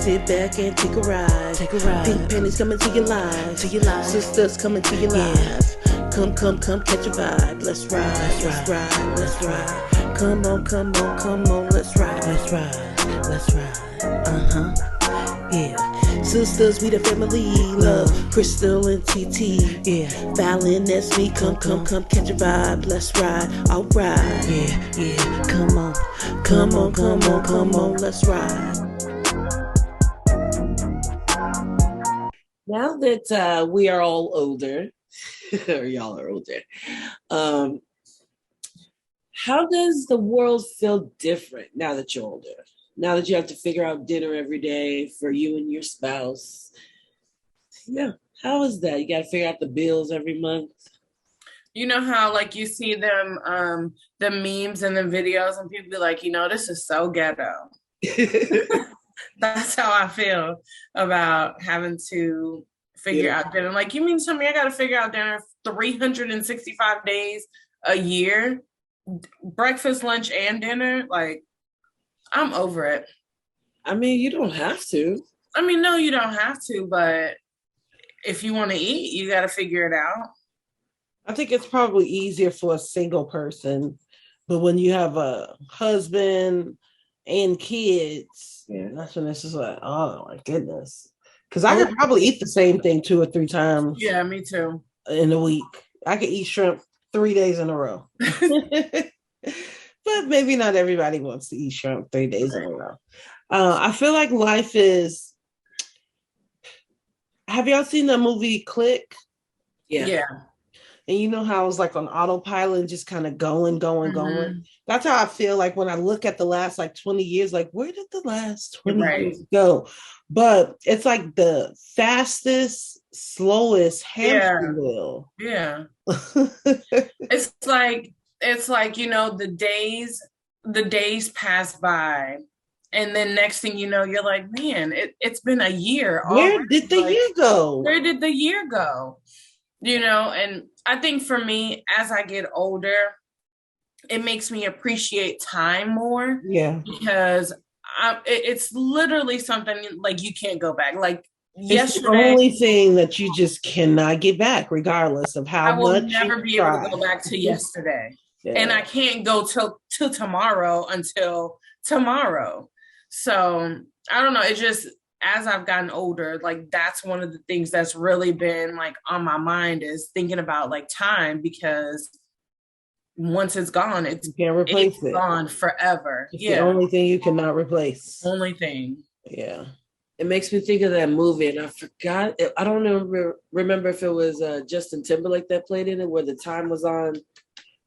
Sit back and take a ride. Take a ride. Pink panties coming to your life. To your life. Sisters coming to your life. Come, catch a vibe. Let's ride. Let's ride. Let's ride. Come on, let's ride. Let's ride. Let's ride. Yeah. Sisters, we the family. Love Crystal and TT. Yeah. Fallon, that's me. Come, catch a vibe. Let's ride. Alright. Yeah. Come on, let's ride. Now that we are all older, or y'all are older, how does the world feel different now that you're older? Now that you have to figure out dinner every day for you and your spouse. Yeah, how is that? You got to figure out the bills every month. You know how like you see them, the memes and the videos, and people be like, this is so ghetto. That's how I feel about having to figure out dinner. Like, you mean to me I got to figure out dinner 365 days a year, breakfast, lunch, and dinner? Like, I'm over it. I mean, you don't have to. I mean, no, you don't have to, but if you want to eat, you got to figure it out. I think it's probably easier for a single person, but when you have a husband and kids, that's when it's just like, oh my goodness. Because I could probably eat the same thing 2 or 3 times. Yeah, me too. In a week. I could eat shrimp 3 days in a row. But maybe not everybody wants to eat shrimp 3 days in a row. I feel like life is... Have y'all seen the movie Click? Yeah. And you know how I was like on autopilot and just kind of going. That's how I feel like when I look at the last like 20 years, like where did the last 20 years go? But it's like the fastest, slowest hamster wheel. Yeah. It's like, the days pass by. And then next thing you know, you're like, man, it's been a year. Where did the year go? Where did the year go? And I think for me, as I get older, it makes me appreciate time more. Yeah. Because it's literally something like you can't go back. Like it's the only thing that you just cannot get back, regardless of how much. I will never be able to go back to yesterday. Yeah. And I can't go till tomorrow until tomorrow. So I don't know. It just, as I've gotten older, like that's one of the things that's really been like on my mind is thinking about like time, because once it's gone, you can't replace it. Gone forever. It's the only thing you cannot replace. Only thing. Yeah. It makes me think of that movie, and I forgot. I don't remember if it was Justin Timberlake that played in it, where the time was on.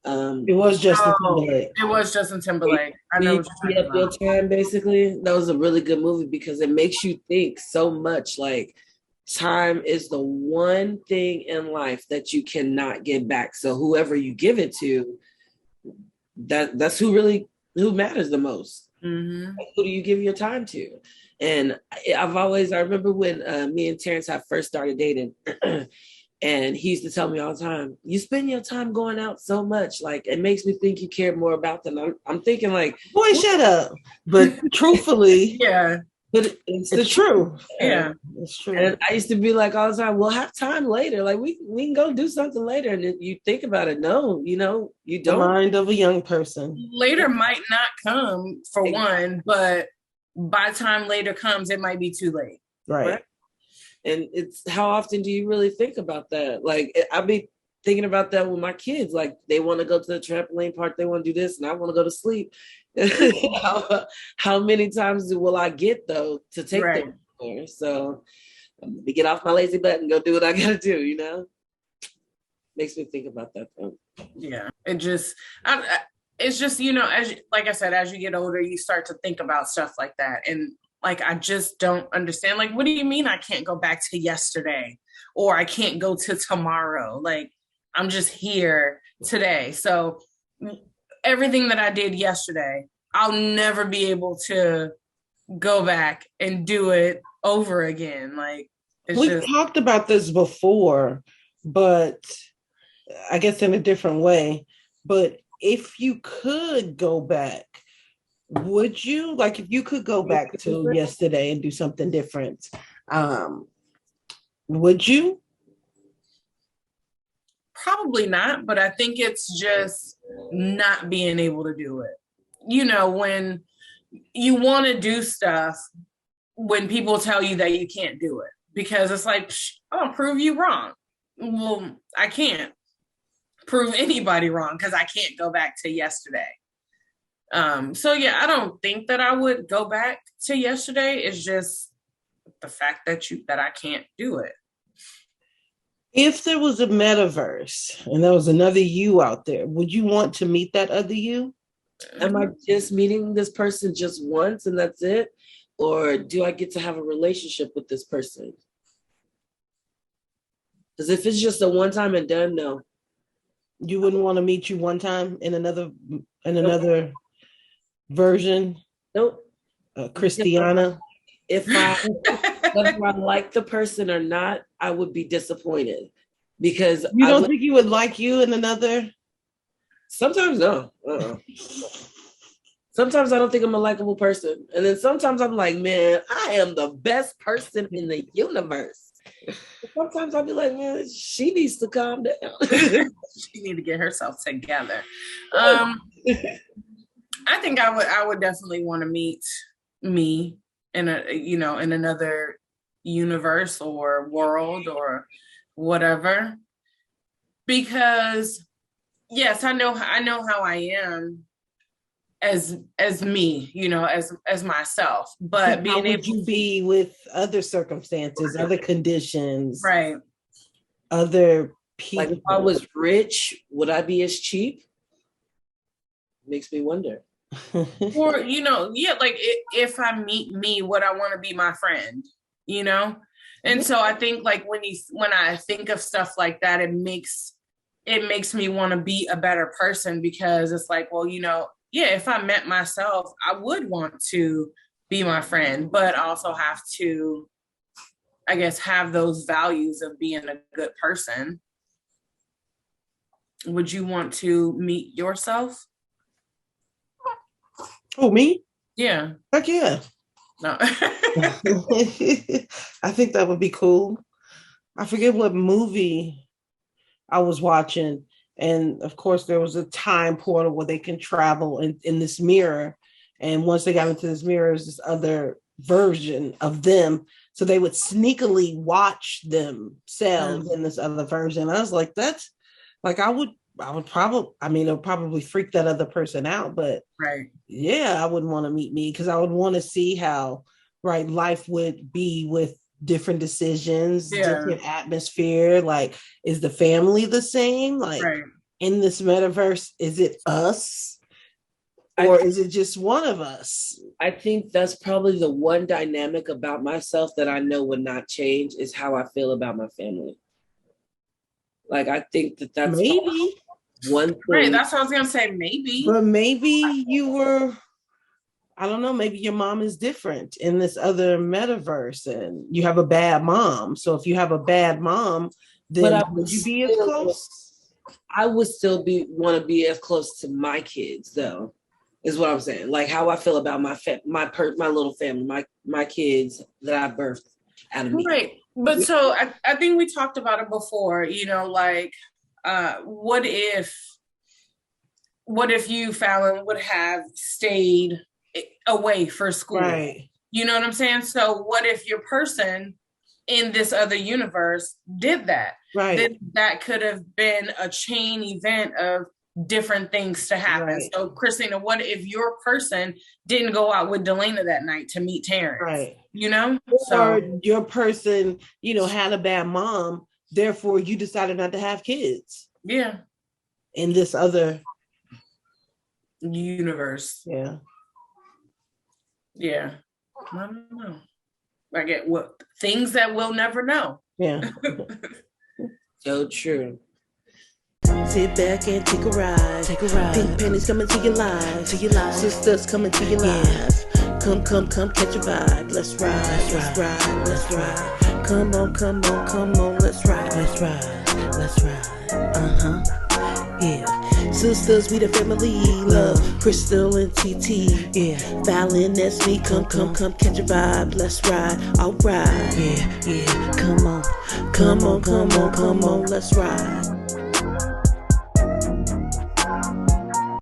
It was Justin Timberlake. It was Justin Timberlake. I know what you're talking about. Time, basically. That was a really good movie because it makes you think so much. Like, time is the one thing in life that you cannot get back. So whoever you give it to, that's who matters the most. Mm-hmm. Like, who do you give your time to? And I remember when me and Terrence had first started dating, and he used to tell me all the time, you spend your time going out so much. Like, it makes me think you care more about them. I'm thinking like, boy, shut up. But truthfully, yeah. But it's the truth. Yeah. It's true. And I used to be like all the time, we'll have time later. Like we can go do something later. And then you think about it. No, you don't. The mind of a young person. Later might not come for one, but by the time later comes, it might be too late. Right? And it's how often do you really think about that? Like, I'll be thinking about that with my kids. Like, they want to go to the trampoline park, they want to do this, and I want to go to sleep. How many times will I get, though, to take them there? So, let me get off my lazy butt and go do what I got to do, Makes me think about that, though. Yeah, it's just, like I said, as you get older, you start to think about stuff like that. And like, I just don't understand. Like, what do you mean I can't go back to yesterday? Or I can't go to tomorrow? Like, I'm just here today. So everything that I did yesterday, I'll never be able to go back and do it over again. Like, we talked about this before, but I guess in a different way. But if you could go back, Would you, like, if you could go back to yesterday and do something different, would you? Probably not, but I think it's just not being able to do it. You know, when you want to do stuff, when people tell you that you can't do it, because it's like, I'm gonna prove you wrong. Well, I can't prove anybody wrong because I can't go back to yesterday. So yeah, I don't think that I would go back to yesterday. It's just the fact that I can't do it. If there was a metaverse and there was another you out there, would you want to meet that other you? Am I just meeting this person just once and that's it? Or do I get to have a relationship with this person? Because if it's just a one time and done, no. You wouldn't want to meet you one time in another version? Nope. Christiana? If whether I like the person or not, I would be disappointed. Because you don't think you would like you in another? Sometimes no. Sometimes I don't think I'm a likable person. And then sometimes I'm like, man, I am the best person in the universe. Sometimes I'll be like, man, she needs to calm down. She need to get herself together. I think I would definitely want to meet me in in another universe or world or whatever. Because yes, I know how I am as me, as myself. But being able to be with other circumstances, other conditions, right? Other people. Like if I was rich, would I be as cheap? Makes me wonder. Or like if I meet me, would I want to be my friend? And so I think like when I think of stuff like that, it makes me want to be a better person, because it's like, well, if I met myself, I would want to be my friend, but also have to, I guess, have those values of being a good person. Would you want to meet yourself? Oh, me? Yeah. Heck yeah. No. I think that would be cool. I forget what movie I was watching. And of course, there was a time portal where they can travel in this mirror. And once they got into this mirror, there's this other version of them. So they would sneakily watch themselves in this other version. I was like, that's like, I would probably, it would probably freak that other person out. But right. Yeah, I wouldn't want to meet me, because I would want to see how life would be with different decisions, different atmosphere. Like, is the family the same? Like, in this metaverse, is it us? Or is it just one of us? I think that's probably the one dynamic about myself that I know would not change, is how I feel about my family. Like, I think that's maybe one thing. Right, that's what I was going to say, maybe. But maybe you were... I don't know, maybe your mom is different in this other metaverse and you have a bad mom. So if you have a bad mom, then would you be as close? I would still want to be as close to my kids, though, is what I'm saying. Like how I feel about my little family, my kids that I birthed out of me. Right. But so I think we talked about it before, what if you, Fallon, would have stayed away for school? Right. You know what I'm saying? So what if your person in this other universe did that? Right. Then that could have been a chain event of different things to happen. Right. So Christina, what if your person didn't go out with Delana that night to meet Terrence? Right. Or your person, had a bad mom, therefore you decided not to have kids. Yeah. In this other universe. Yeah. Yeah. I don't know. I get things that we'll never know. Yeah. So true. Sit back and take a ride. Pink pennies coming to your life. Sisters coming to your life. Come, catch a vibe. Let's ride. Come on, let's ride. Yeah. Sisters, we the family. Love, Crystal and TT. Yeah, Fallon, that's me. Come, catch a vibe. Let's ride. Alright. Yeah, come on, let's ride.